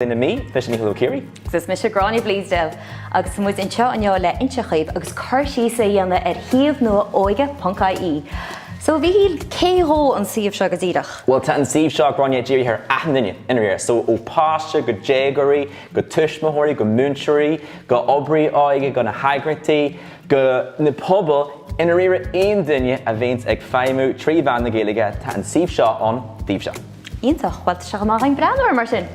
In me, Seoladh Óige.ie. Gus Mr. Gráinne Bleasdale, agus mu inseo an le insechaibh agus chuirsí sa dhéanana Seoladh Óige.ie. So bhí céhó an siomh seo go díreach? Well, tá an siomh seo Gráinne ar aithne in réir. So ó páiste, go déagarí, go tuismothirí, go múnteirí, go obraí áige, go na hagrantaí, go na pobl in réir aon duine a bhaint ag feimú trí bhean na Gaeilge tá an siomh seo an díobh seo. Ítach, bhil se go mar an breanúir mar sin.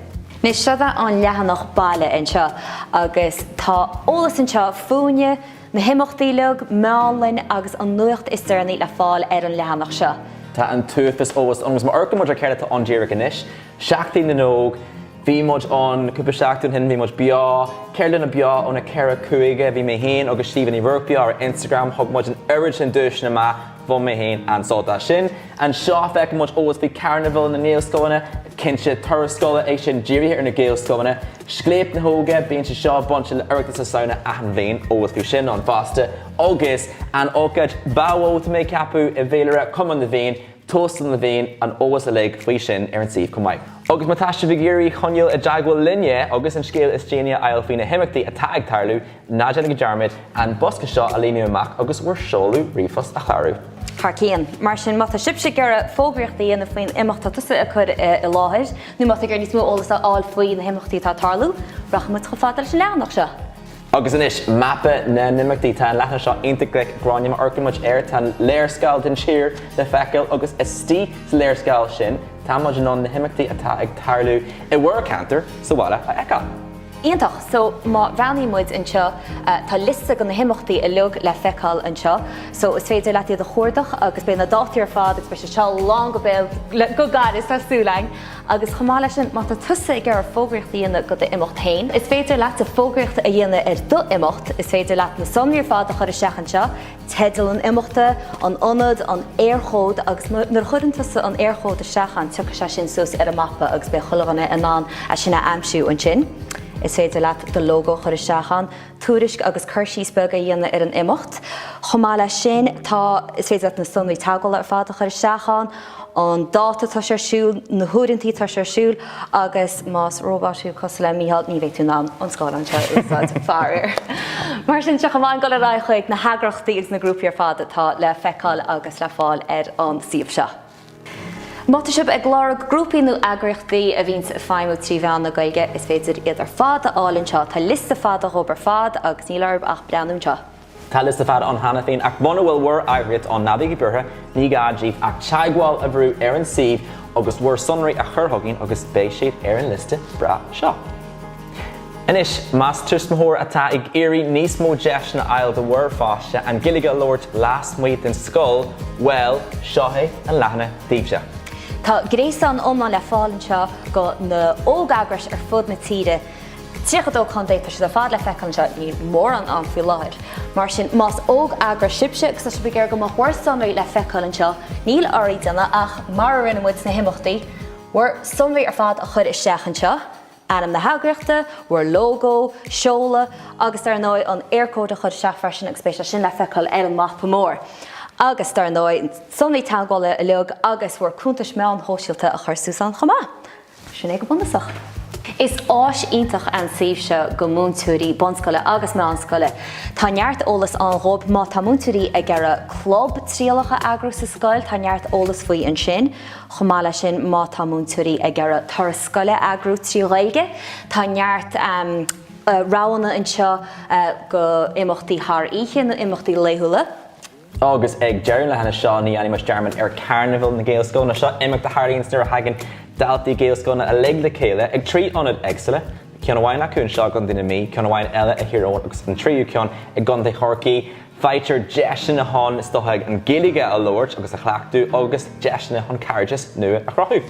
Nis siada an lehanach baile anseo agus tá ólas anseo fúine na himachtaíleog, meálainn agus an nuacht is dearnaí le fáil ar an lehanach seo. Tá an tuathas ólas agus mar orca muidir ceirta an díreach inis, seachtaí na nóg, bhí muid an cúpa seachtaún hin, bhí muid beá, ceirla na beá ó na ceara cuaige, bhí mé héin agus Stephen í bhirc beá ar Instagram, thug muid an uirid sin dúis na má bhfuil mé héin an sóta sin. An seo feic muid ólas bhí carnival na Gaelscoilne, cinse tuarascoile ag sin dírithe ar na Gaelscoilne, scléip na hóga, bíonn se seo bonse le uirtas sa saona a an bhéin ólas bhí sin an fásta agus an ócaid báhóta mé capú i bhéilere cuman na bhéin, tóstal na bhéin an ólas a lig faoi sin ar an siomh cumáid. Agus má táiste bhí géirí chonneil a deaghfuil linne agus an scéal is déine ail faoin na himachtaí atá ag tarlú, náideanna go dearmid an bosca seo a líonú amach agus bhuair seolú riomfos a charú. Carcéan, mar sin mata sibse gur fógraíochtaí ana faoin imachta tusa a chud i láthir, nu mata gur níos mó ólas áil faoin na himachtaí tá tarlú, bracha mu go fáidir se leannach seo. Agus inis mappa na nimachtaí tá leithna seo intaglic Gráinne mar orca muid ar tá léirscáil den siar le feiceáil agus istí sa léirscáil sin, tá muid an na himachtaí atá ag tarlú i bhfuair cantar sa bhile a eáil. Íontach, so má bheanaí muid anseo tá lista go na himachtaí a lug le feiceáil anseo, so is féidir leat iad a chuardach agus bé na dátaí ar fád agus be se seo lá go béil go gad is tásúlaing agus chomáile sin má tá tusa ag ar fógraíochtaí dhéanana go de imacht hain. Is féidir leat a fógraíochta a dhéanana ar do imacht, is féidir leat na somníor fád a chur a seachan seo, tedal an imachta, an ionad, an airchód agus nar chudann tusa an airchód a seachan tucha se sin sus ar a mappa agus be chulaganna anán a sinna amsú an sin. Is féidir leat do logo chur seachan, túrisc agus chuirsí spega dhéanana ar an imacht. Chomáile sin tá is féidir leat na sunnaí teagháil ar fád a chur seachan, an dáta tá siúil, na thuirintí tá siúil agus más róbáisiú cos le míhall ní bhéh tú ná an scáil seo úsáid fearir. Mar sin se chamáin go le ráithchuig na hagrachtaí is na grúpií ar fád atá le feiceáil agus le fáil ar an siomh seo. Mata sib ag glár grúpaí nó agrachtaí a bhíonn feimú trí bhean na Gaeilge is féidir iad ar fád álann seo, tá lista fád a chobar fád agus ní leirb ach breanúm seo. Tá lista fád an hana féin ach buna bhfuil bhuair aghrit an nabíigh burtha ní gádíobh ach teagháil a bhrú ar an siomh agus bhuair sonraí a churthagainn agus béis siad ar an lista bra seo. Inis, más tuismóthóir atá ag éirí níos mó deis na ail do bhuair fáiste an Gaeilge Lord las muid in scoil, well, seothé an leithna díobh. Tá gréasan omlan le fáilann seo go na ógagras ar fud na tíre. Tíochadó chundéta se fád le feiceáil seo ní mór an fiú láthir. Mar sin más óg agra sibse agus is begeir go bhhuair sonraí le feiceáil seo, níl áirí dana ach mar rinne muid na himachtaí, bhuair sonraí ar fád a chud is seachan seo, anam na hagraachta, bhuair logo, seola, agus ar nói an aircód a chud seach freisin agus spéisial sin le feiceáil ar an mapa mór. Agus dar nói sonnaí teagháile a leog agus bhuair cúntais meán hóisiilta a chur Susan chomá. Sin é go bunasach. Is áis ítach an siomh seo go múntúirí bonscoile agus meánscoile. Tá neart ólas an rob má tá múntúirí ag ar club tríalacha agrú sa scoil, tá neart ólas faoi an sin, chomáile sin má tá múntúirí ag ar tuarascoile agrú tríalaige, tá neart rána anseo go imachtaí thar íche nó imachtaí léithúla. Agus ag dearann le hena seo ní aní mas dearman ar carnival na Gaelscoilne seo imach de Haíonn nuair a hagann daltaí Gaelscoilne a lig le chéile ag trí anad éagsile, ceann amháin acuann seo gan duine mí, ceann amháin eile a hiarón agus an tríú ceann ag gan de chorcaí, feitir deisina na hán is dothaig an Gaeilge a lóirt agus a chhlaachú agus deisina hon carriages nua a chrothú.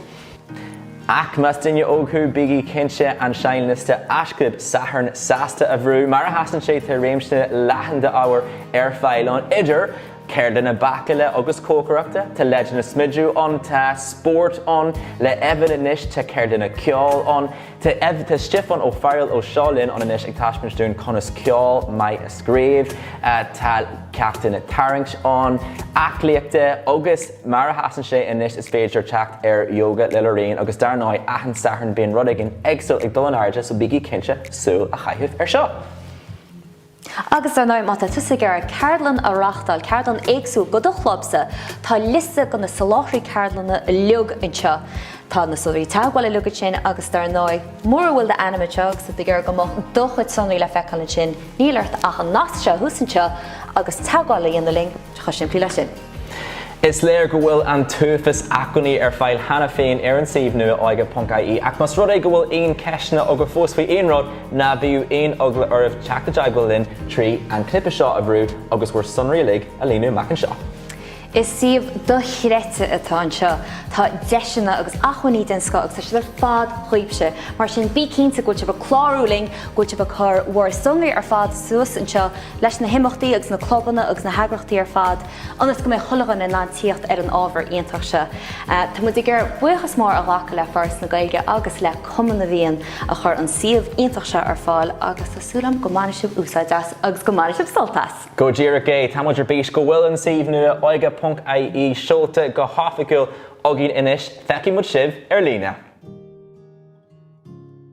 Ach mas duine óghú bigí cinse an sein lista asclub saharn sasta a bhrú mar a hasan sé tar réimste lehan de ábhar ar fáilán idir Ceir lena bacaile agus cócaireachta tá leideanna smidú an tá sport an le evan inis tá ceir lena ceol an tá Stefan ó Farrell ó Seolinn an inis ag taispeanstún conas ceol mai a scríb tá ceachtain na tarings an aclaíochta agus mar a hasan sé inis is féidir teacht ar yoga le Lorraine agus dar náid achan saharn bíon rud ag éagsúil ag dul an airde so bíigí cinse súil a chaitheamh ar seo. Agus ar náid mata tusa gur Cairlan a rachtal, Cairlan éagsú go do chlobsa, tá lista go na saláthraí Cairlanna leog anseo. Tá na sóirí tágháil lugad sin agus dar náid mór bhfuil de animateach sa gur go mo dochuid sonraí le feicáil sin, nílairt ach an nás seo thusanseo agus tágháil íon na ling chu sin pí lei sin. Is léir go bhfuil an túfas acuní ar fáil hena féin ar an saomh nua Óige.ie ach mas rud é go bhfuil aon ceisna agus fós faoi aon rud na bhíú aon ogla ormh teachta deag bhfuil linn trí an clipa seo a bhrú agus bhuair sonraí a líonú mac an seo. Is siomh do chréite atá anseo, tá deisina agus achhaní den sco agus tá si ar fád chuoibse, mar sin bí cínta go tibh chlárúling go tibh chur mhór sonraí ar fád suas anseo leis na himachtaí agus na clubbanna agus na heagrachtaí ar fád, anas go mé chulagan na tíocht ar an ábhar ionintach se. Tá mu gur buchas mór a ghacha le fars na Gaeilge agus le cuman na bhíon a chur an siomh ionintach se ar fáil agus tásúlam go manisibh úsáideas agus go manisibh soltas. Go ddíra gé, tá muidir bís go bhfuil an saomh nua Óige.ie seolta go háfaiciúil ógin inis feici mud sibh ar lína.